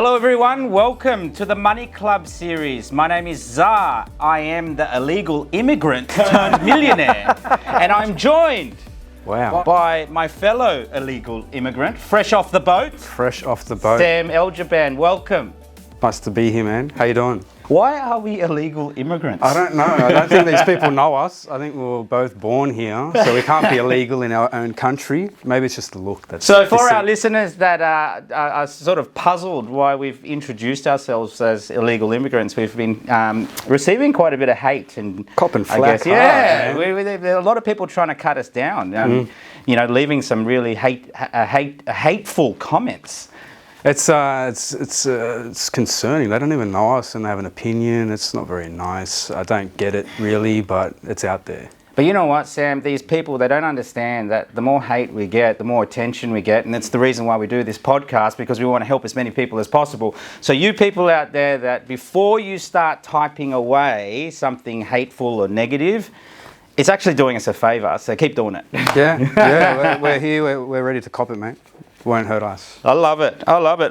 Hello everyone, welcome to the Money Club series. My name is Zar. I am the illegal immigrant turned millionaire. And I'm joined by my fellow illegal immigrant, fresh off the boat. Fresh off the boat. Sam El-Jaban, welcome. Nice to be here, man. How you doing? Why are we illegal immigrants? I don't know. I don't think these people know us. I think we were both born here, so we can't be illegal in our own country. Maybe it's just the look. That's so for our listeners that are sort of puzzled why we've introduced ourselves as illegal immigrants, we've been receiving quite a bit of hate and cop and flack. There are a lot of people trying to cut us down. You know, leaving some really hateful comments. It's concerning. They don't even know us and they have an opinion. It's not very nice. I don't get it really, but it's out there. But you know what, Sam? These people, they don't understand that the more hate we get, the more attention we get. And that's the reason why we do this podcast, because we want to help as many people as possible. So you people out there, that before you start typing away something hateful or negative, it's actually doing us a favour. So keep doing it. Yeah. We're here. We're ready to cop it, mate. Won't hurt us. I love it.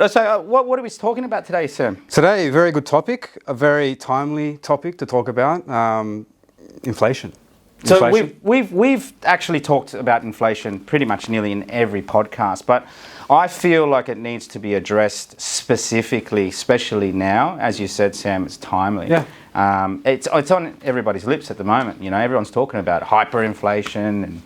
So what are we talking about today, Sam? Today, a very good topic, a very timely topic to talk about, inflation. So we've actually talked about inflation pretty much nearly in every podcast, but I feel like it needs to be addressed specifically, especially now. As you said, Sam, it's timely. Yeah. It's on everybody's lips at the moment. You know, everyone's talking about hyperinflation and.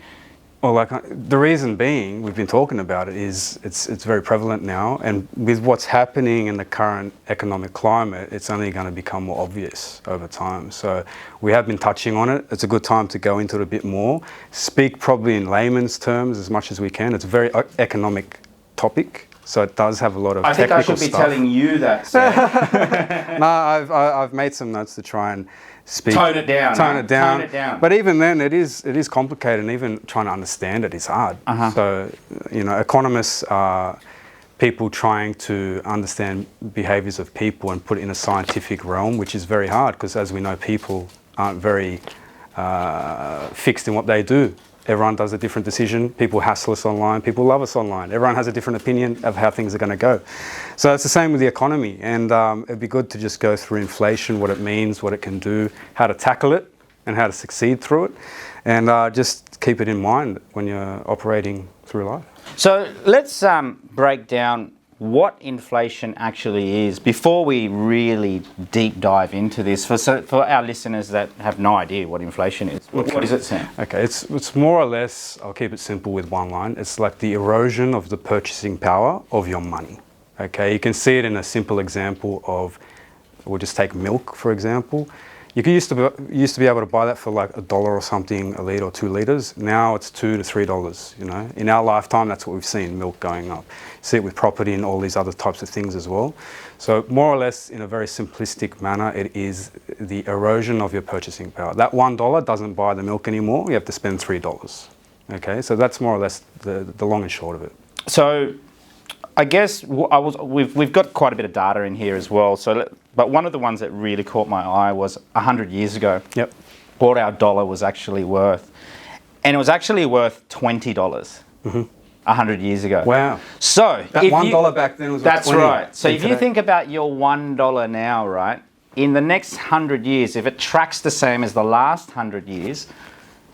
Well, the reason being, we've been talking about it, is it's very prevalent now, and with what's happening in the current economic climate, it's only going to become more obvious over time. So we have been touching on it. It's a good time to go into it a bit more, speak probably in layman's terms as much as we can. It's a very economic topic, so it does have a lot of technical stuff. I think I should be telling you that, Sam. No, I've made some notes to try and speak. Tone it down. But even then, it is complicated, and even trying to understand it is hard. So, you know, economists are people trying to understand behaviours of people and put it in a scientific realm, which is very hard because, as we know, people aren't very fixed in what they do. Everyone does a different decision. People hassle us online. People love us online. Everyone has a different opinion of how things are going to go. So it's the same with the economy. And it'd be good to just go through inflation, what it means, what it can do, how to tackle it, and how to succeed through it. And just keep it in mind when you're operating through life. So let's break down what inflation actually is before we really deep dive into this. For our listeners that have no idea what inflation is, what is it, Sam? Okay, it's more or less, I'll keep it simple with one line, it's like the erosion of the purchasing power of your money. Okay, you can see it in a simple example of, we'll just take milk for example. You used to be able to buy that for like $1 or something, a litre or 2 litres. Now it's $2 to $3, you know. In our lifetime, that's what we've seen, milk going up. See it with property and all these other types of things as well. So more or less, in a very simplistic manner, it is the erosion of your purchasing power. That $1 doesn't buy the milk anymore, you have to spend $3. Okay, so that's more or less the long and short of it. So I guess we've got quite a bit of data in here as well. But one of the ones that really caught my eye was 100 years ago. Yep. What our dollar was actually worth, and it was actually worth $20. 100 years ago. Wow. So that $1 back then was. That's $20 right. So if you think about your $1 now, right, in the next 100 years, if it tracks the same as the last 100 years,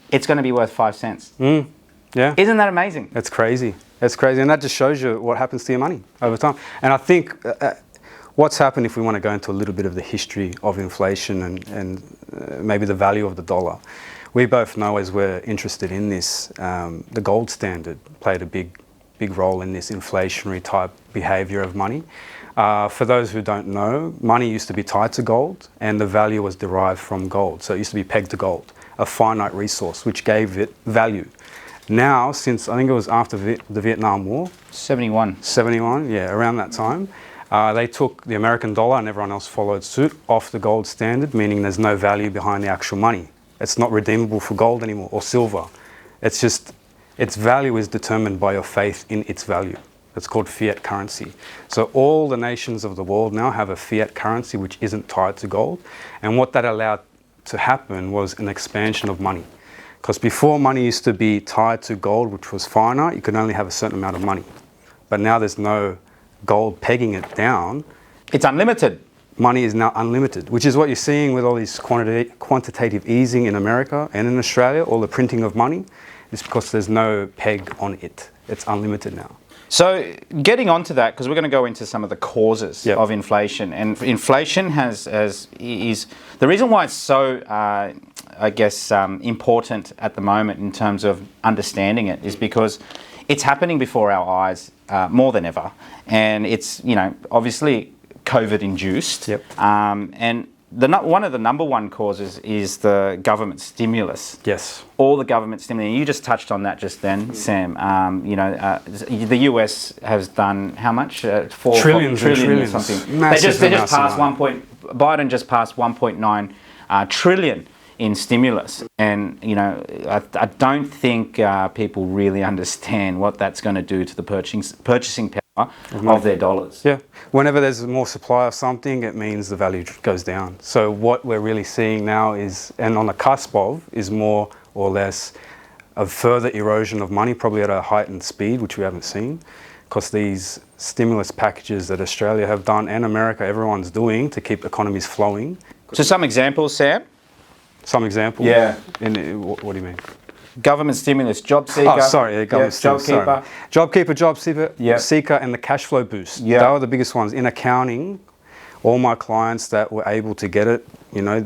it's going to be worth 5 cents. Yeah. Isn't that amazing? That's crazy. That's crazy, and that just shows you what happens to your money over time. And I think what's happened, if we want to go into a little bit of the history of inflation and maybe the value of the dollar, we both know, as we're interested in this, the gold standard played a big role in this inflationary type behaviour of money. For those who don't know, money used to be tied to gold, and the value was derived from gold. So it used to be pegged to gold, a finite resource, which gave it value. Now, since I think it was after the Vietnam War. 71, yeah, around that time. They took the American dollar, and everyone else followed suit, off the gold standard, meaning there's no value behind the actual money. It's not redeemable for gold anymore, or silver. It's just, its value is determined by your faith in its value. It's called fiat currency. So all the nations of the world now have a fiat currency which isn't tied to gold. And what that allowed to happen was an expansion of money. Because before, money used to be tied to gold, which was finite. You could only have a certain amount of money. But now there's no gold pegging it down. It's unlimited. Money is now unlimited, which is what you're seeing with all this quantitative easing in America and in Australia, all the printing of money. It's because there's no peg on it. It's unlimited now. So getting onto that, because we're going to go into some of the causes Yep. of inflation, and inflation is the reason why it's so, important at the moment in terms of understanding it is because it's happening before our eyes more than ever, and it's obviously COVID induced, Yep. And one of the number one causes is the government stimulus. Yes. All the government stimulus. You just touched on that just then, Sam. The US has done how much? Trillions and trillions. or something. Massive They just amounts of passed money. Biden just passed 1.9 trillion in stimulus, and I don't think people really understand what that's going to do to the purchasing power of their dollars. Yeah. Whenever there's more supply of something, it means the value goes down. So what we're really seeing now is, and on the cusp of, is more or less a further erosion of money, probably at a heightened speed, which we haven't seen, because these stimulus packages that Australia have done and America, everyone's doing to keep economies flowing. So some examples, Sam. Some examples? Yeah. What do you mean? Government stimulus, job seeker. Oh, sorry, yeah, government stimulus, JobKeeper. JobKeeper, job seeker, Yeah. seeker, and the cash flow boost. Yeah. They were the biggest ones. In accounting, all my clients that were able to get it,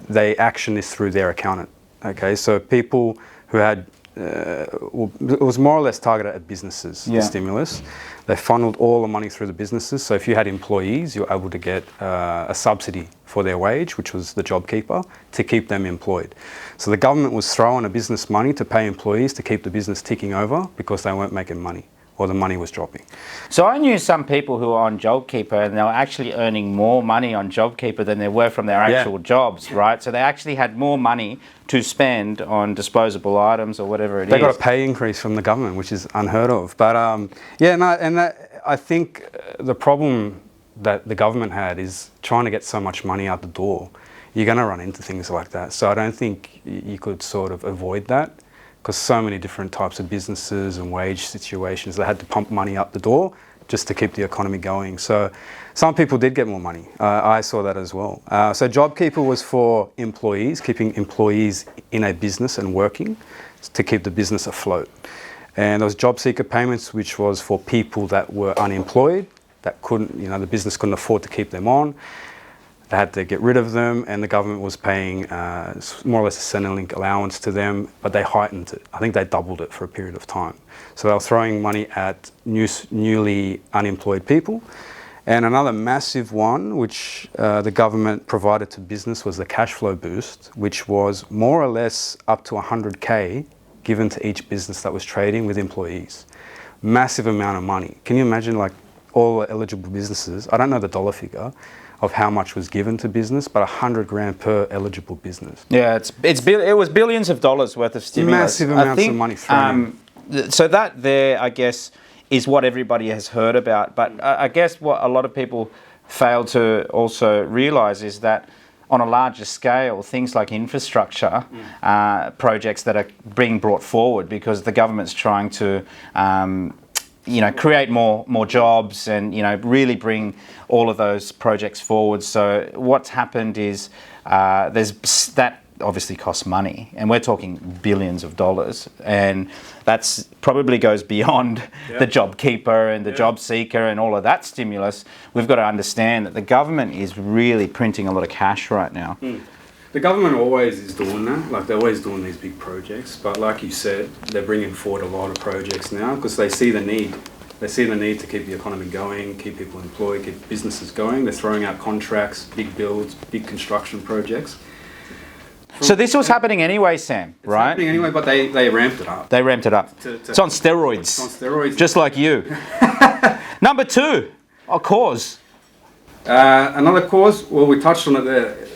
they action this through their accountant. Okay, so people who had, it was more or less targeted at businesses, Yeah. the stimulus. They funneled all the money through the businesses. So if you had employees, you were able to get a subsidy for their wage, which was the JobKeeper, to keep them employed. So the government was throwing a business money to pay employees to keep the business ticking over because they weren't making money or the money was dropping. So I knew some people who were on JobKeeper and they were actually earning more money on JobKeeper than they were from their Yeah. actual jobs, right? So they actually had more money to spend on disposable items or whatever it is. They got a pay increase from the government, which is unheard of. But I think the problem that the government had is trying to get so much money out the door. You're going to run into things like that. So I don't think you could sort of avoid that, because so many different types of businesses and wage situations, they had to pump money up the door just to keep the economy going. So some people did get more money. I saw that as well. So JobKeeper was for employees, keeping employees in a business and working to keep the business afloat. And there was job seeker payments, which was for people that were unemployed, that couldn't, the business couldn't afford to keep them on. They had to get rid of them, and the government was paying more or less a Centrelink allowance to them, but they heightened it. I think they doubled it for a period of time. So they were throwing money at newly unemployed people. And another massive one, which the government provided to business, was the cash flow boost, which was more or less up to 100K given to each business that was trading with employees. Massive amount of money. Can you imagine, like, all the eligible businesses? I don't know the dollar figure of how much was given to business, but 100 grand per eligible business. Yeah, it was billions of dollars worth of stimulus. Massive amounts of money thrown in. So that there, I guess, is what everybody has heard about. But I guess what a lot of people fail to also realise is that on a larger scale, things like infrastructure projects that are being brought forward because the government's trying to create more jobs and really bring all of those projects forward. So what's happened is that obviously costs money, and we're talking billions of dollars, and that's probably goes beyond the JobKeeper and the job seeker and all of that stimulus. We've got to understand that the government is really printing a lot of cash right now. The government always is doing that, like they're always doing these big projects, but like you said, they're bringing forward a lot of projects now because they see the need. They see the need to keep the economy going, keep people employed, keep businesses going. They're throwing out contracts, big builds, big construction projects. So this was happening anyway, Sam, It's right? happening anyway, but they ramped it up. They ramped it up. It's on steroids. It's on steroids. Just like you. Number two, a cause. Another cause, well, we touched on it there.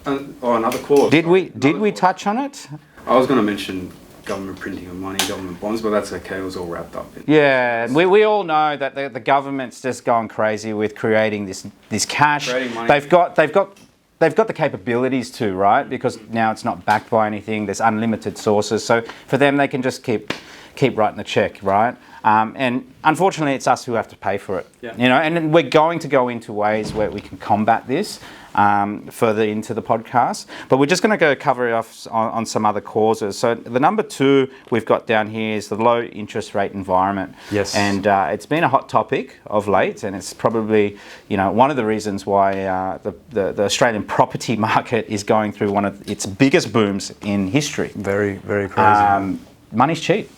Another cause. Did we touch on it? I was going to mention government printing of money, government bonds, but that's okay. It was all wrapped up in. Yeah, we all know that the government's just gone crazy with creating this cash. Creating money. They've got the capabilities to, right? Because now it's not backed by anything. There's unlimited sources, so for them they can just keep writing the check, right? And unfortunately, it's us who have to pay for it. Yeah. You know, and we're going to go into ways where we can combat this further into the podcast. But we're just going to go cover off on some other causes. So the number 2 we've got down here is the low interest rate environment. Yes. And it's been a hot topic of late, and it's probably, you know, one of the reasons why the Australian property market is going through one of its biggest booms in history. Very, very crazy. Money's cheap.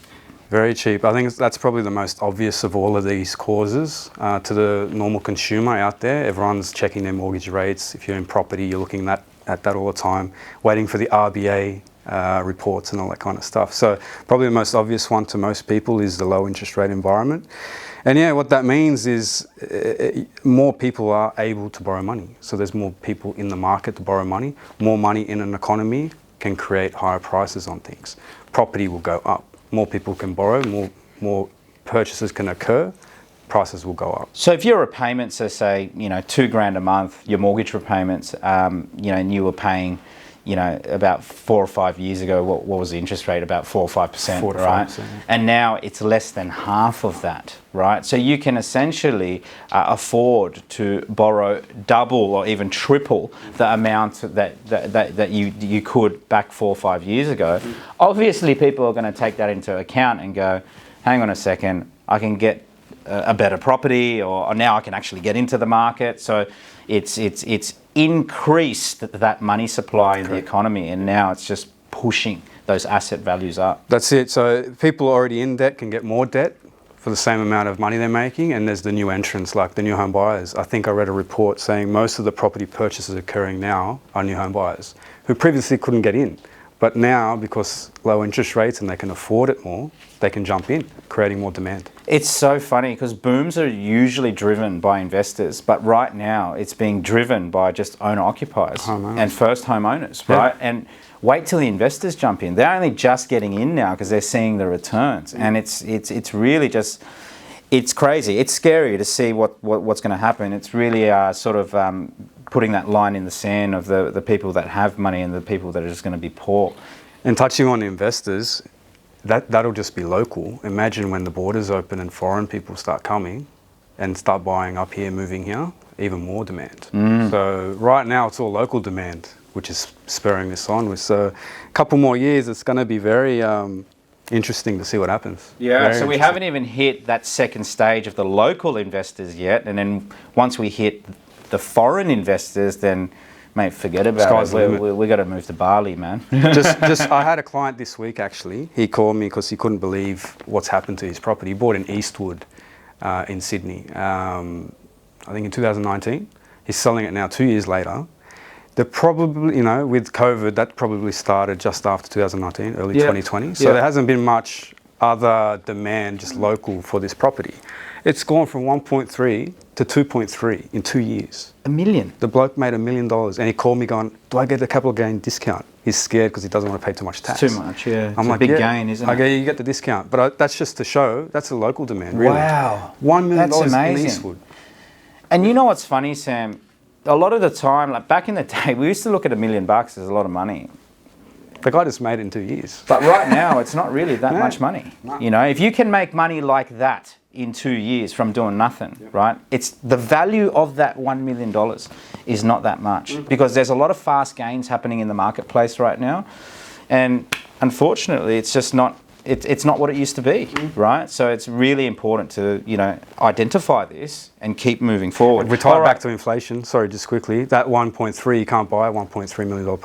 Very cheap. I think that's probably the most obvious of all of these causes to the normal consumer out there. Everyone's checking their mortgage rates. If you're in property, you're looking at that all the time, waiting for the RBA reports and all that kind of stuff. So probably the most obvious one to most people is the low interest rate environment. And yeah, what that means is more people are able to borrow money. So there's more people in the market to borrow money. More money in an economy can create higher prices on things. Property will go up. More people can borrow, more purchases can occur, prices will go up. So if your repayments are, say, you know, $2,000 a month, your mortgage repayments, you know, and you were paying, you know, about 4 or 5 years ago, what was the interest rate? About 4 or 5%, 4 to right? 5%. And now it's less than half of that, right? So you can essentially afford to borrow double or even triple the amount that you could back 4 or 5 years ago. Obviously, people are going to take that into account and go, hang on a second, I can get a better property, or now I can actually get into the market. So it's increased that money supply in the economy, and now it's just pushing those asset values up. That's it. So people already in debt can get more debt for the same amount of money they're making, and there's the new entrants like the new home buyers. I think I read a report saying most of the property purchases occurring now are new home buyers who previously couldn't get in. But now, because low interest rates and they can afford it more, they can jump in, creating more demand. It's so funny because booms are usually driven by investors, but right now it's being driven by just owner-occupiers and first homeowners, right? And wait till the investors jump in. They're only just getting in now because they're seeing the returns, and it's really just, it's crazy. It's scary to see what's going to happen. It's really sort of putting that line in the sand of the people that have money and the people that are just going to be poor. And touching on investors, that'll just be local. Imagine when the borders open and foreign people start coming and start buying up here, moving here, even more demand. So right now it's all local demand, which is spurring this on. So a couple more years, it's going to be very interesting to see what happens. Yeah, so we haven't even hit that second stage of the local investors yet. And then once we hit the foreign investors, then mate, forget about it. We got to move to Bali, man. I had a client this week actually. He called me because he couldn't believe what's happened to his property. He bought in Eastwood in Sydney, I think in 2019. He's selling it now 2 years later. They're probably, you know, with COVID, that probably started just after 2019, early 2020. So there hasn't been much other demand, just local, for this property. It's gone from 1.3 to 2.3 in 2 years. $1 million. The bloke made $1 million, and he called me going, do I get a capital gain discount? He's scared because he doesn't want to pay too much tax. Too much, yeah. I'm like, a big gain, isn't it? Okay, you get the discount. But that's just to show, that's a local demand, really. Wow. $1 million That's amazing. in Eastwood. And you know what's funny, Sam? A lot of the time, like back in the day, we used to look at $1 million as a lot of money. The guy just made it in 2 years. But right now, it's not really that much money. No. You know, if you can make money like that in 2 years from doing nothing, right? It's the value of that $1 million is not that much because there's a lot of fast gains happening in the marketplace right now. And unfortunately, it's just not, it's not what it used to be, right? So it's really important to, you know, identify this and keep moving forward. If we tie it back to inflation, sorry, just quickly, that 1.3, you can't buy a $1.3 million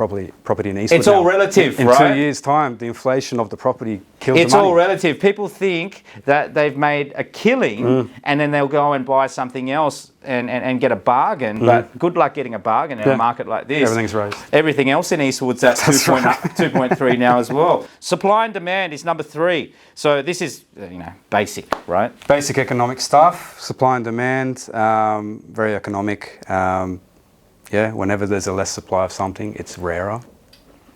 property in Eastwood. It's all relative, in right? In 2 years' time, the inflation of the property kills the money. It's all relative. People think that they've made a killing and then they'll go and buy something else and get a bargain, but good luck getting a bargain in a market like this. Everything's raised. Everything else in Eastwood's at 2.3 now as well. Supply and demand is number 3. So this is, you know, basic, right? Basic economic stuff, supply and demand, very economic. Whenever there's a less supply of something, it's rarer.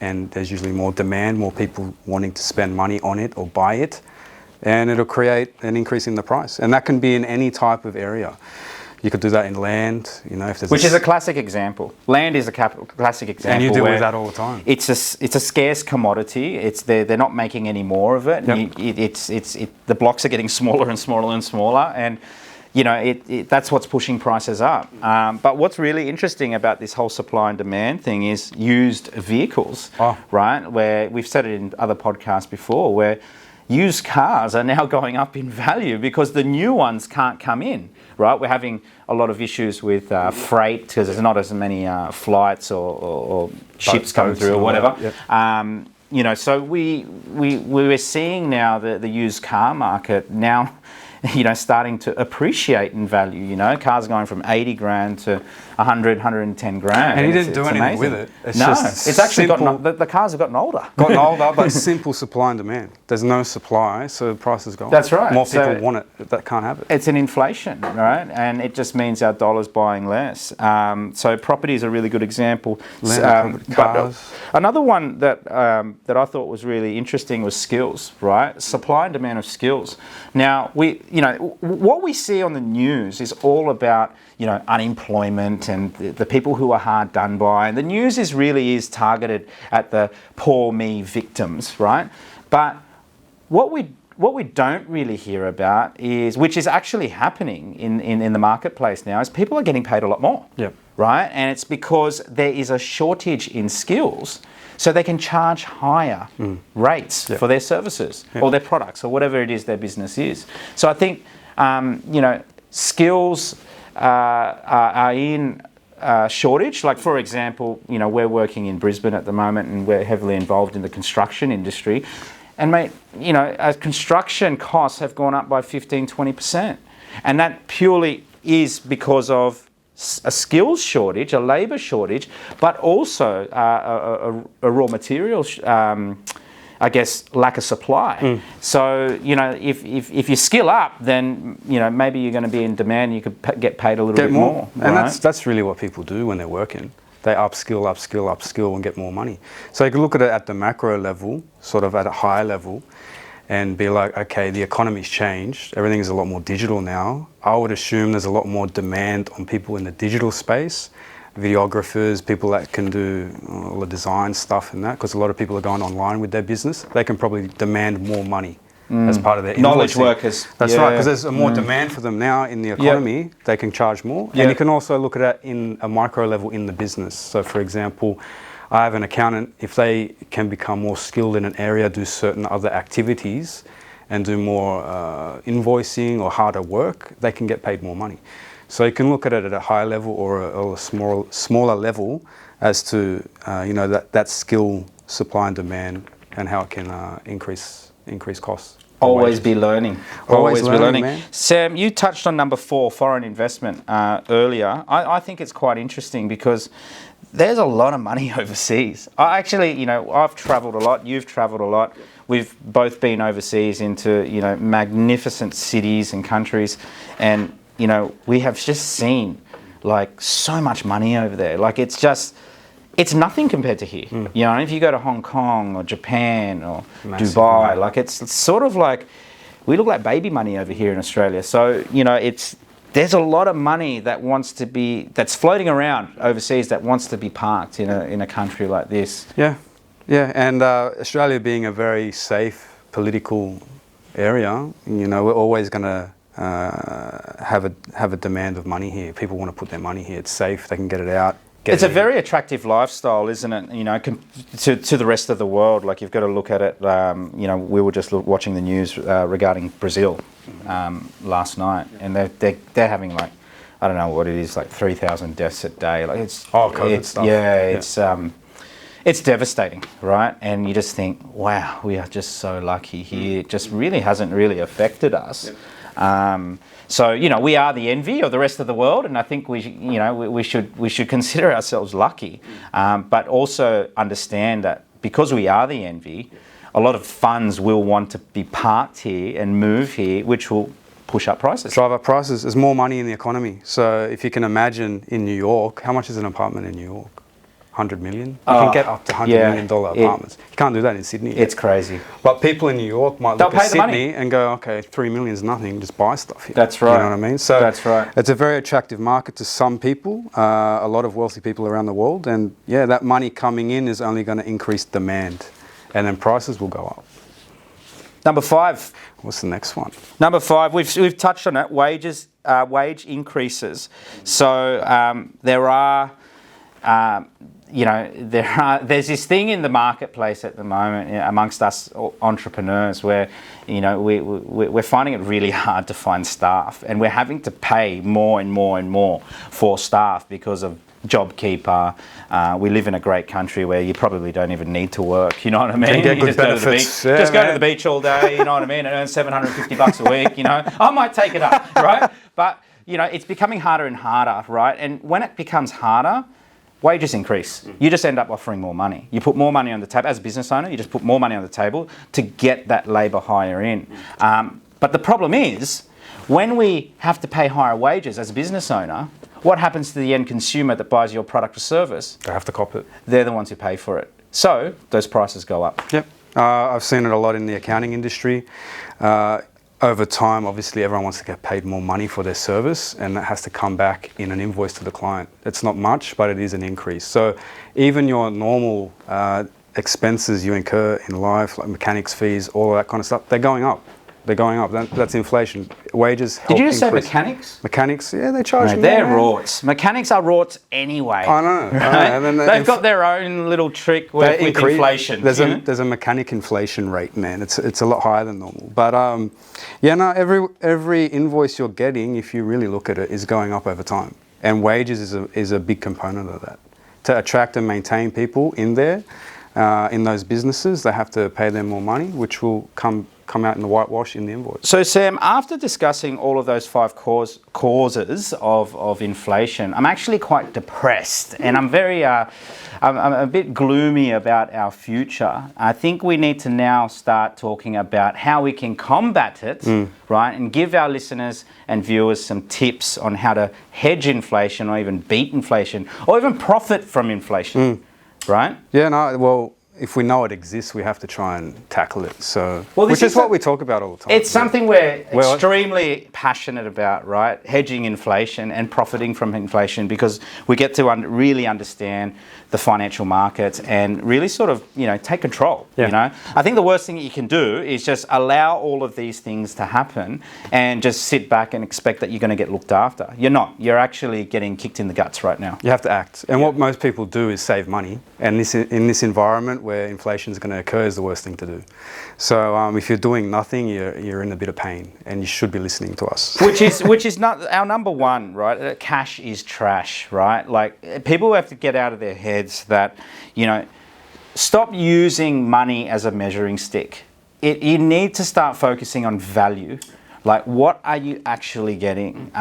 And there's usually more demand, more people wanting to spend money on it or buy it. And it'll create an increase in the price. And that can be in any type of area. You could do that in land, you know, if there's Which is a classic example. Land is a classic example. and you deal where with that all the time. It's a scarce commodity. They're not making any more of it. Yep. The blocks are getting smaller and smaller and smaller, and you know that's what's pushing prices up. But what's really interesting about this whole supply and demand thing is used vehicles, right? Where we've said it in other podcasts before, where used cars are now going up in value because the new ones can't come in, right? We're having a lot of issues with freight because there's not as many flights or ships coming through or whatever. Yep. You know, so we're seeing now the used car market now, you know, starting to appreciate in value. You know, cars going from 80 grand to 100, 110 grand. And he didn't do anything amazing. with it. It's actually the cars have gotten older. Gotten older, but simple supply and demand. There's no supply, so prices go up. That's right. More people want it that can't have it. It's an inflation, right? And it just means our dollar's buying less. So property is a really good example. Cars. Another one that I thought was really interesting was skills, right? Supply and demand of skills. Now, what we see on the news is all about, you know, unemployment and the people who are hard done by. And the news is targeted at the poor me victims, right? But what we don't really hear about is, which is actually happening in the marketplace now, is people are getting paid a lot more. Yep. Right? And it's because there is a shortage in skills, so they can charge higher rates for their services or their products or whatever it is their business is. So I think, you know, skills are in shortage. Like, for example, you know, we're working in Brisbane at the moment and we're heavily involved in the construction industry. And mate, you know, construction costs have gone up by 15-20%. And that purely is because of a skills shortage, a labour shortage, but also a raw material, I guess, lack of supply. So, you know, if you skill up, then, you know, maybe you're going to be in demand and you could get paid a little bit more. And right? that's really what people do when they're working. They upskill and get more money. So you can look at it at the macro level, sort of at a high level, and be like, okay, the economy's changed. Everything is a lot more digital now. I would assume there's a lot more demand on people in the digital space, videographers, people that can do all the design stuff and that, because a lot of people are going online with their business. They can probably demand more money as part of their knowledge invoicing. workers. That's right, because there's more demand for them now in the economy. They can charge more. And you can also look at it in a micro level in the business. So for example, I have an accountant. If they can become more skilled in an area, do certain other activities and do more invoicing or harder work, they can get paid more money. So you can look at it at a high level or a smaller level as to you know, that skill, supply and demand, and how it can increase costs. Always be learning. Always be learning. Man. Sam, you touched on number 4, foreign investment, earlier. I think it's quite interesting because there's a lot of money overseas. I've travelled a lot. You've travelled a lot. We've both been overseas into, you know, magnificent cities and countries, and, you know, we have just seen like so much money over there. Like, it's nothing compared to here. You know, if you go to Hong Kong or Japan or Dubai, money. Like it's sort of like, we look like baby money over here in Australia. So, you know, there's a lot of money that's floating around overseas that wants to be parked in a country like this. Yeah, and Australia being a very safe political area, you know, we're always going to have a demand of money here. People want to put their money here. It's safe. They can get it out. It's a very attractive lifestyle, isn't it? You know, to the rest of the world. Like, you've got to look at it. You know, we were just watching the news regarding Brazil last night, and they're having, like, I don't know what it is, like 3,000 deaths a day. Like, it's COVID stuff. Yeah, it's devastating, right? And you just think, wow, we are just so lucky here. It just really hasn't really affected us. So, you know, we are the envy of the rest of the world, and I think we should consider ourselves lucky, but also understand that because we are the envy, a lot of funds will want to be parked here and move here, which will push up prices. Drive up prices. There's more money in the economy. So if you can imagine in New York, how much is an apartment in New York? 100 million. You can get up to $100 million apartments. You can't do that in Sydney. It's crazy. But people in New York might They'll look pay at the money. Sydney and go, okay, 3 million is nothing, just buy stuff here. That's right. You know what I mean? So That's right. it's a very attractive market to some people, a lot of wealthy people around the world. And yeah, that money coming in is only going to increase demand, and then prices will go up. Number 5. What's the next one? Number 5, we've touched on it, wages, wage increases. So there are, there's this thing in the marketplace at the moment amongst us entrepreneurs where, we're finding it really hard to find staff, and we're having to pay more and more and more for staff because of JobKeeper. We live in a great country where you probably don't even need to work. You know what I mean? Get you good just go to the beach. benefits. Yeah, just go to the beach all day. You know what I mean? And earn $750 a week. I might take it up, right? But it's becoming harder and harder, right? And when it becomes harder, wages increase. You just end up offering more money. You put more money on the table. As a business owner, you just put more money on the table to get that labour hire in. But the problem is, when we have to pay higher wages as a business owner, what happens to the end consumer that buys your product or service? They have to cop it. They're the ones who pay for it. So those prices go up. Yep. I've seen it a lot in the accounting industry. Over time, obviously, everyone wants to get paid more money for their service, and that has to come back in an invoice to the client. It's not much, but it is an increase. So even your normal expenses you incur in life, like mechanics fees, all of that kind of stuff, they're going up. They're going up. That's inflation. Wages help. Did you just increase. say mechanics? Mechanics, yeah, they charge No, more. they're rorts. Mechanics are rorts anyway. I know. Right? And then They've got their own little trick with inflation. There's a mechanic inflation rate, man. It's a lot higher than normal. But every invoice you're getting, if you really look at it, is going up over time. And wages is a big component of that. To attract and maintain people in there, in those businesses, they have to pay them more money, which will come out in the whitewash in the invoice. So Sam, after discussing all of those 5 causes of inflation, I'm actually quite depressed, and I'm very, I'm a bit gloomy about our future. I think we need to now start talking about how we can combat it, right, and give our listeners and viewers some tips on how to hedge inflation, or even beat inflation, or even profit from inflation, right? Yeah, no, well, if we know it exists, we have to try and tackle it. So, well, which is what we talk about all the time. It's something we're extremely passionate about, right? Hedging inflation and profiting from inflation, because we get to really understand the financial markets and really sort of, take control. Yeah. I think the worst thing that you can do is just allow all of these things to happen and just sit back and expect that you're going to get looked after. You're not. You're actually getting kicked in the guts right now. You have to act. And what most people do is save money. And in this environment where inflation is going to occur is the worst thing to do. So if you're doing nothing, you're in a bit of pain, and you should be listening to us. Which is not our number one, right? Cash is trash, right? Like, people have to get out of their heads that, stop using money as a measuring stick. You need to start focusing on value. Like, what are you actually getting?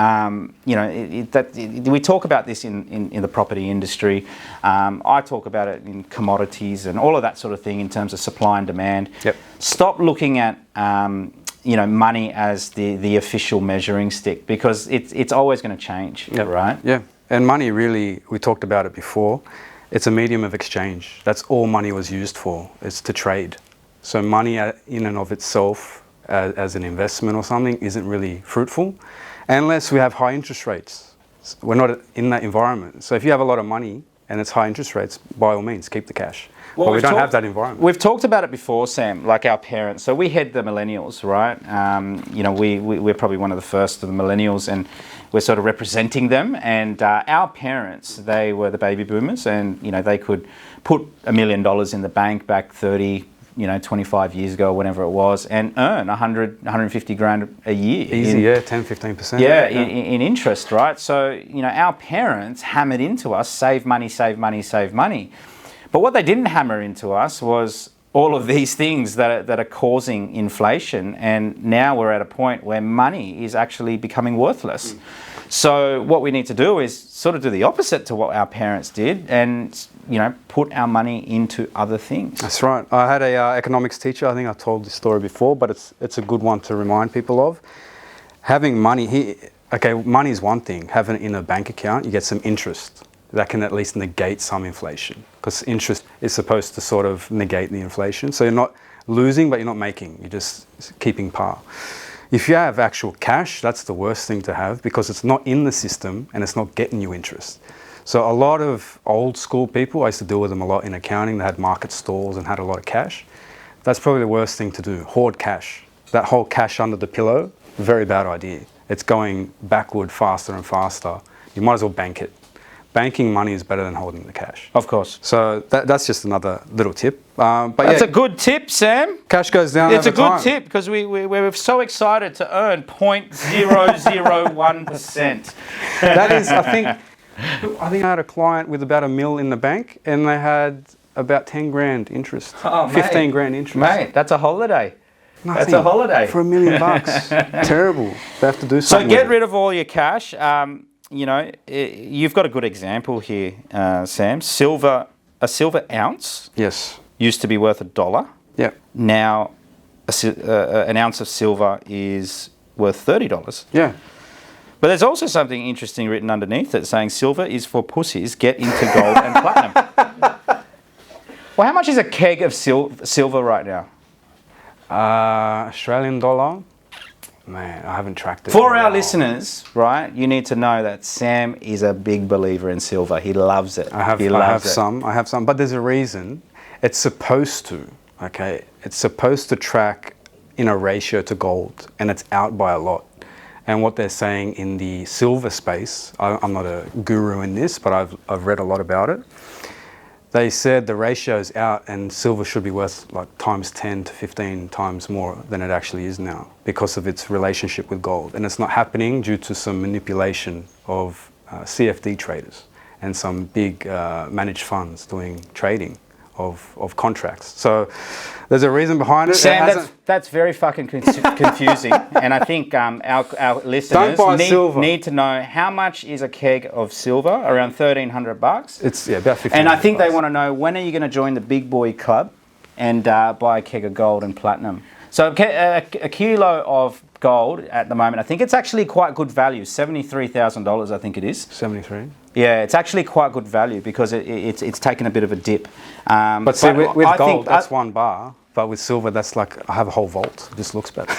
We talk about this in the property industry. I talk about it in commodities and all of that sort of thing in terms of supply and demand. Yep. Stop looking at money as the official measuring stick, because it's always going to change, right? Yeah, and money really, we talked about it before, it's a medium of exchange. That's all money was used for, it's to trade. So money in and of itself as an investment or something isn't really fruitful unless we have high interest rates. We're not in that environment. So if you have a lot of money and it's high interest rates, by all means, keep the cash. Well, but we don't have that environment. We've talked about it before, Sam, like our parents. So we had the millennials, right? We're probably one of the first of the millennials, and we're sort of representing them. And our parents, they were the baby boomers, and, they could put $1 million in the bank back 30, 25 years ago, whenever it was, and earn 100, 150 grand a year. Easy, 10, 15%. Yeah, in interest, right? So, our parents hammered into us, save money, save money, save money. But what they didn't hammer into us was all of these things that are causing inflation, and now we're at a point where money is actually becoming worthless. So what we need to do is sort of do the opposite to what our parents did, and put our money into other things. That's right. I had a economics teacher. I think I told this story before, but it's a good one to remind people of. Having money, money is one thing. Having it in a bank account, you get some interest. that can at least negate some inflation, because interest is supposed to sort of negate the inflation. So you're not losing, but you're not making. You're just keeping par. If you have actual cash, that's the worst thing to have, because it's not in the system and it's not getting you interest. So a lot of old school people, I used to deal with them a lot in accounting, they had market stalls and had a lot of cash. That's probably the worst thing to do, hoard cash. That whole cash under the pillow, very bad idea. It's going backward faster and faster. You might as well bank it. Banking money is better than holding the cash. Of course. So that's just another little tip. But That's yeah, a good tip, Sam. cash goes down It's a over good time. tip because we're so excited to earn 0.001%. That is, I think I had a client with about $1 million in the bank, and they had about 10 grand interest, Oh, 15 grand interest. Mate, that's a holiday. Nothing That's a holiday. for $1 million. Terrible. They have to do So something. get with rid of all your cash. You know, you've got a good example here, Sam. A silver ounce it. Yes. used to be worth $1. Yeah. Now, an ounce of silver is worth $30. Yeah. But there's also something interesting written underneath it saying silver is for pussies, get into gold and platinum. Well, how much is a keg of silver right now? Australian dollar. Man, I haven't tracked it. For in a our while. listeners, right, you need to know that Sam is a big believer in silver. He loves it. I have some, but there's a reason. It's supposed to, okay? It's supposed to track in a ratio to gold, and it's out by a lot. And what they're saying in the silver space, I'm not a guru in this, but I've read a lot about it. They said the ratio's out and silver should be worth like times 10 to 15 times more than it actually is now because of its relationship with gold. And it's not happening due to some manipulation of CFD traders and some big managed funds doing trading of contracts. So there's a reason behind it. Sam, that's very fucking confusing. And I think our listeners Don't buy silver. need to know how much is a keg of silver, around $1,300. It's about 15. And I think they want to know, when are you going to join the big boy club and buy a keg of gold and platinum? So a kilo of gold at the moment, I think it's actually quite good value, $73,000 I think it is. 73. Yeah, it's actually quite good value because it's taken a bit of a dip. But see, with I gold, think that's one bar. But with silver, that's like, I have a whole vault. It just looks better.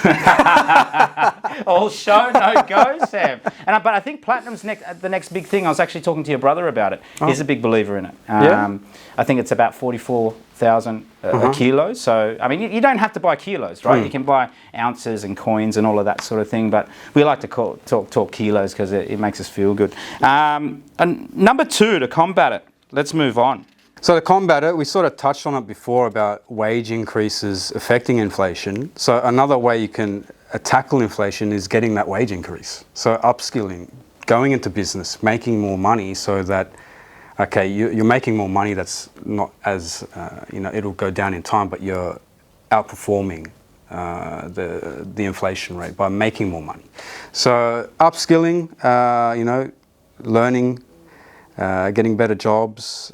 All show, no go, Sam. But I think platinum's the next big thing. I was actually talking to your brother about it. He's a big believer in it. Yeah? I think it's about 44,000 a kilo. So, I mean, you don't have to buy kilos, right? You can buy ounces and coins and all of that sort of thing. But we like to talk kilos because it makes us feel good. And number 2, to combat it. Let's move on. So to combat it, we sort of touched on it before about wage increases affecting inflation. So another way you can tackle inflation is getting that wage increase. So upskilling, going into business, making more money so that, okay, you're making more money that's not as, it'll go down in time, but you're outperforming the inflation rate by making more money. So upskilling, learning, getting better jobs,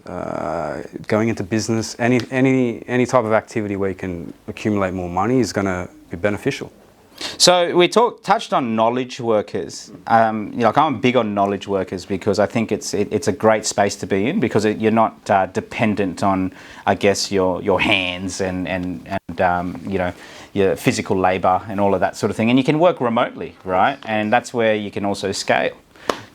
going into business, any type of activity where you can accumulate more money is going to be beneficial. So we touched on knowledge workers. I'm big on knowledge workers because I think it's a great space to be in because you're not dependent on, I guess, your hands and your physical labour and all of that sort of thing. And you can work remotely, right? And that's where you can also scale.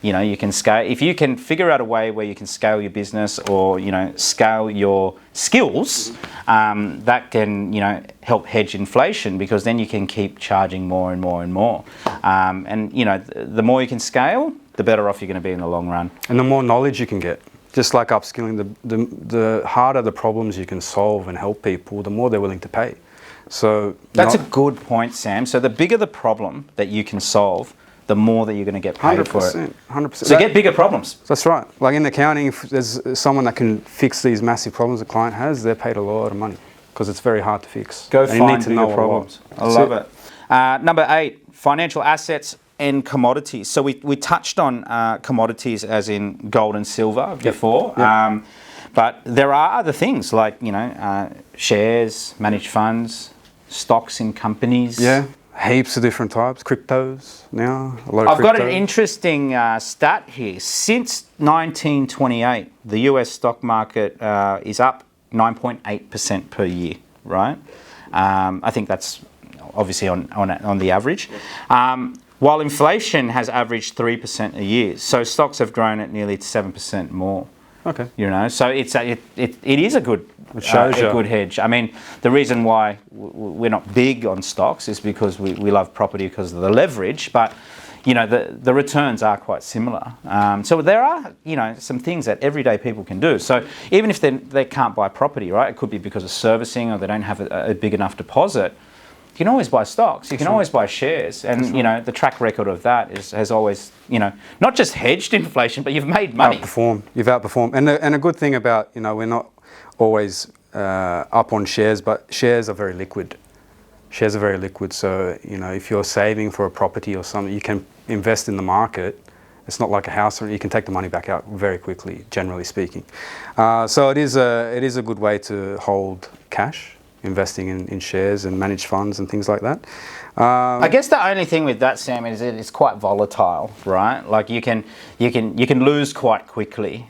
You can scale. If you can figure out a way where you can scale your business or, scale your skills, that can, help hedge inflation because then you can keep charging more and more and more. The more you can scale, the better off you're going to be in the long run. And the more knowledge you can get, just like upskilling, the harder the problems you can solve and help people, the more they're willing to pay. So that's a good point, Sam. So the bigger the problem that you can solve, the more that you're going to get paid for it. 100%. So get bigger problems. That's right. Like in accounting, if there's someone that can fix these massive problems a client has, they're paid a lot of money because it's very hard to fix. Go and find you need to bigger know problems. I love it. Number 8, financial assets and commodities. So we touched on commodities as in gold and silver before. Yep. But there are other things like, shares, managed funds, stocks in companies. Yeah. heaps of different types, cryptos now. A lot of I've got an crypto. interesting stat here. Since 1928, the US stock market is up 9.8% per year, right? I think that's obviously on the average. While inflation has averaged 3% a year, so stocks have grown at nearly 7% more. Okay. You know, so it is a good shows you. good hedge. I mean, the reason why we're not big on stocks is because we love property because of the leverage, but you know the returns are quite similar. So there are some things that everyday people can do. So even if they can't buy property, right? It could be because of servicing or they don't have a big enough deposit. You can always buy stocks. You can always buy shares, and the track record of that has always not just hedged inflation, but you've made money. You've outperformed, and a good thing about we're not always up on shares, but shares are very liquid. Shares are very liquid, so if you're saving for a property or something, you can invest in the market. It's not like a house, or you can take the money back out very quickly, generally speaking. So it is a good way to hold cash, investing in shares and managed funds and things like that. I guess the only thing with that, Sam, is it's quite volatile, right? Like you can lose quite quickly.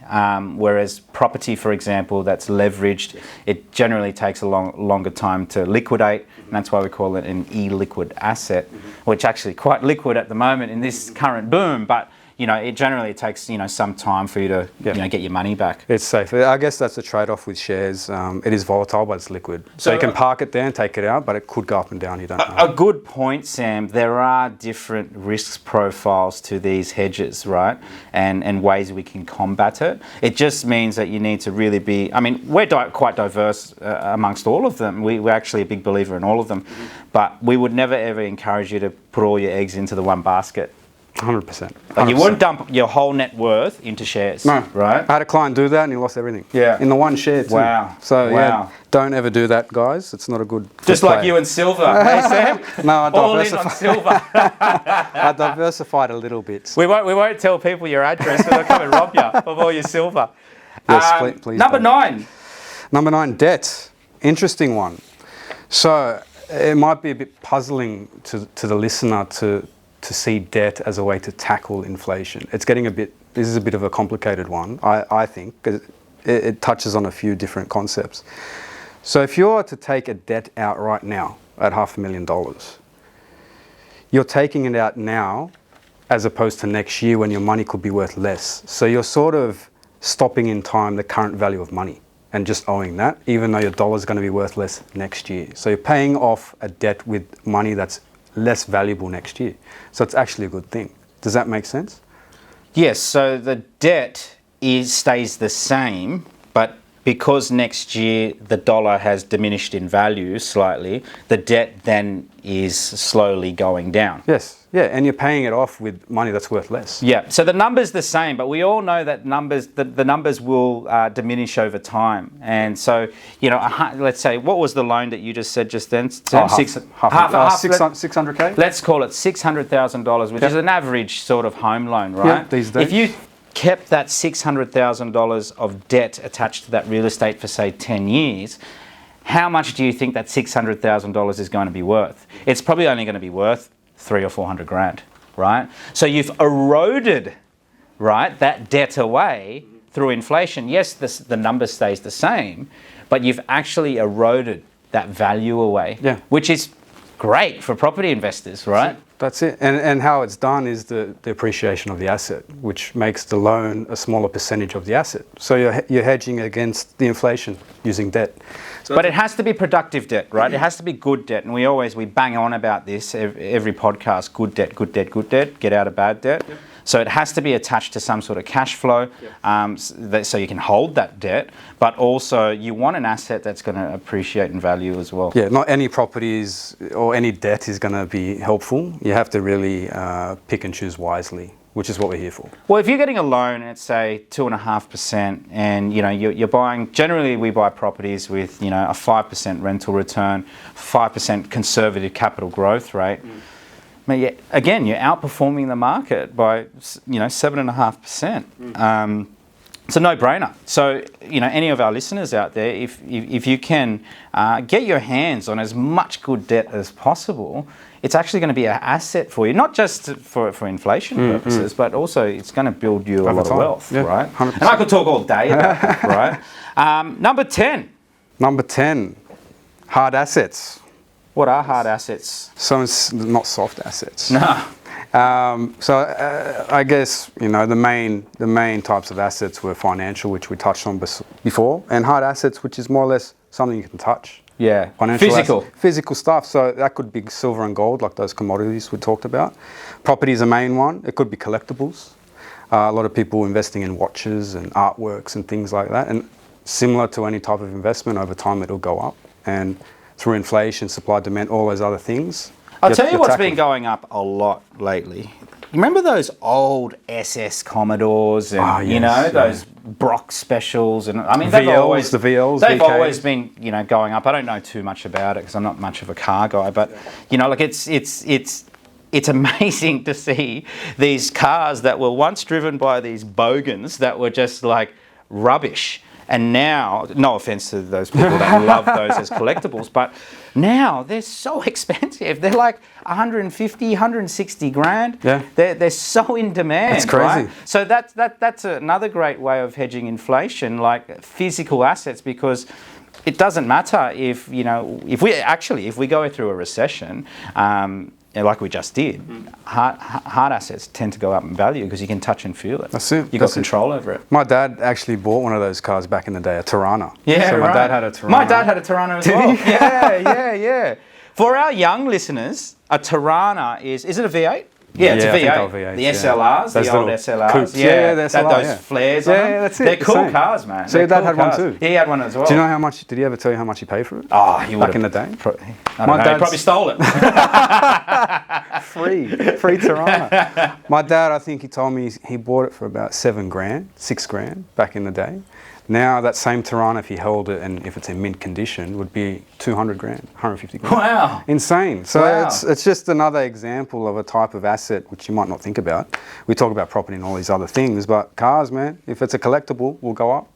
Whereas property, for example, that's leveraged, it generally takes a longer time to liquidate, and that's why we call it an illiquid asset, which actually quite liquid at the moment in this current boom, but it generally takes some time for you to get your money back. It's safe. I guess that's the trade-off with shares. It is volatile, but it's liquid. So you can park it there and take it out, but it could go up and down. You don't know. A good point, Sam. There are different risk profiles to these hedges, right? And ways we can combat it. It just means that you need to really be. I mean, we're quite diverse amongst all of them. We're actually a big believer in all of them, but we would never ever encourage you to put all your eggs into the one basket. 100%. Like you wouldn't dump your whole net worth into shares. No. Right? I had a client do that and he lost everything. Yeah. In the one share too. Wow. So wow. Don't ever do that, guys. It's not a good Just like you and silver. Hey, Sam? No, I all in on silver. I diversified a little bit. We won't tell people your address, so they'll come and rob you of all your silver. Yes, please number don't. 9. Number 9, debt. Interesting one. So it might be a bit puzzling to the listener to see debt as a way to tackle inflation. This is a bit of a complicated one, I think, because it touches on a few different concepts. So if you're to take a debt out right now at $500,000, you're taking it out now as opposed to next year when your money could be worth less. So you're sort of stopping in time the current value of money and just owing that, even though your dollar is going to be worth less next year. So you're paying off a debt with money that's less valuable next year. So it's actually a good thing. Does that make sense? Yes, so the debt stays the same, but because next year the dollar has diminished in value slightly, the debt then is slowly going down. Yes, yeah, and you're paying it off with money that's worth less. Yeah, so the number's the same, but we all know that the numbers will diminish over time. And so, let's say, what was the loan that you just said just then? Half 600K? Let's call it $600,000, which is an average sort of home loan, right? Yeah, these days. If you kept that $600,000 of debt attached to that real estate for, say, 10 years, how much do you think that $600,000 is going to be worth? It's probably only going to be worth $300,000 or $400,000, right? So you've eroded, right, that debt away through inflation. Yes, the number stays the same, but you've actually eroded that value away, which is great for property investors, right? That's it. And how it's done is the appreciation of the asset, which makes the loan a smaller percentage of the asset. So you're hedging against the inflation using debt. But it has to be productive debt, right? It has to be good debt. And we bang on about this every podcast, good debt, good debt, good debt, get out of bad debt. Yep. So it has to be attached to some sort of cash flow, so you can hold that debt, but also you want an asset that's going to appreciate in value as well. Yeah, not any properties or any debt is going to be helpful. You have to really pick and choose wisely, which is what we're here for. Well, if you're getting a loan at, say, 2.5%, and you're buying, generally we buy properties with a 5% rental return, 5% conservative capital growth rate. Again, you're outperforming the market by 7.5%. it's a no-brainer. So, any of our listeners out there, if you can get your hands on as much good debt as possible, it's actually going to be an asset for you, not just for inflation purposes, but also it's going to build you a lot of wealth, right? 100%. And I could talk all day about that, right? Number 10. Number 10, hard assets. What are hard assets? So it's not soft assets. No. I guess the main types of assets were financial, which we touched on before, and hard assets, which is more or less something you can touch. Yeah. Financial Physical. Physical stuff. So that could be silver and gold, like those commodities we talked about. Property is a main one. It could be collectibles. A lot of people investing in watches and artworks and things like that. And similar to any type of investment, over time it'll go up. And through inflation, supply, demand, all those other things. I'll tell you what's been going up a lot lately. Remember those old SS Commodores and those Brock specials, and I mean they've always been going up. I don't know too much about it because I'm not much of a car guy, but it's amazing to see these cars that were once driven by these bogans that were just like rubbish. And now, no offense to those people that love those as collectibles, but now they're so expensive. They're like 150, 160 grand. Yeah. They're so in demand. It's crazy. Right? So that's another great way of hedging inflation, like physical assets, because it doesn't matter if we go through a recession, like we just did, hard assets tend to go up in value because you can touch and feel it. That's it. You've got control over it. My dad actually bought one of those cars back in the day, a Tirana. Yeah, so my dad had a Tirana. My dad had a Tirana as well. Yeah. For our young listeners, a Tirana is it a V8? Yeah, it's a V8. V8. The SLRs, those the old little SLRs. coupes. The SLR, those flares on them. Yeah, that's it. They're cool Same. cars, man. So your dad had one too? Yeah, he had one as well. Do you know how much? Did he ever tell you how much he paid for it? Oh, he would back in the day. I don't know. He probably stole it. free Tirana. My dad, I think he told me he bought it for about $6 back in the day. Now that same Tirana, if he held it and if it's in mint condition, would be $200, $150. Wow. Insane. So Wow. it's just another example of a type of asset which you might not think about. We talk about property and all these other things, but cars, man, if it's a collectible, will go up.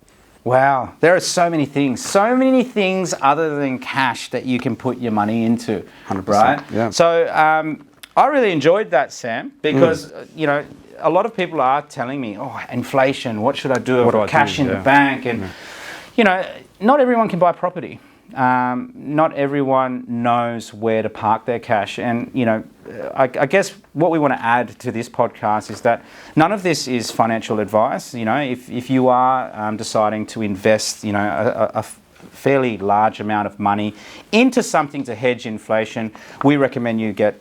Wow, there are so many things other than cash that you can put your money into, 100%, right? yeah. So I really enjoyed that, Sam, because a lot of people are telling me, "Oh, inflation. What should I do? I've got cash in the bank." And not everyone can buy property. Not everyone knows where to park their cash, and I guess what we want to add to this podcast is that none of this is financial advice. If you are deciding to invest, a fairly large amount of money into something to hedge inflation, we recommend you get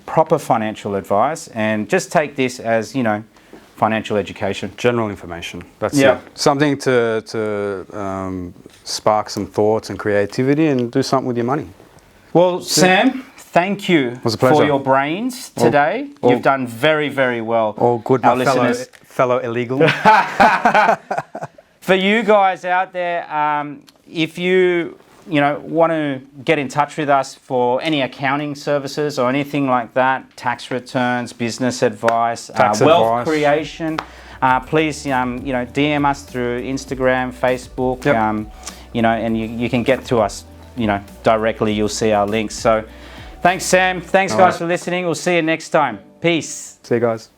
proper financial advice and just take this as financial education. General information. That's it. Something to spark some thoughts and creativity and do something with your money. Well, Sam, thank you It was a pleasure. for your brains today. You've done very, very well. All good, our my listeners. fellow illegal. For you guys out there, if you want to get in touch with us for any accounting services or anything like that, tax returns, business advice, wealth creation, please DM us through Instagram, Facebook, and you can get to us directly. You'll see our links. So thanks, Sam. Thanks, guys, for listening. We'll see you next time. Peace. See you guys.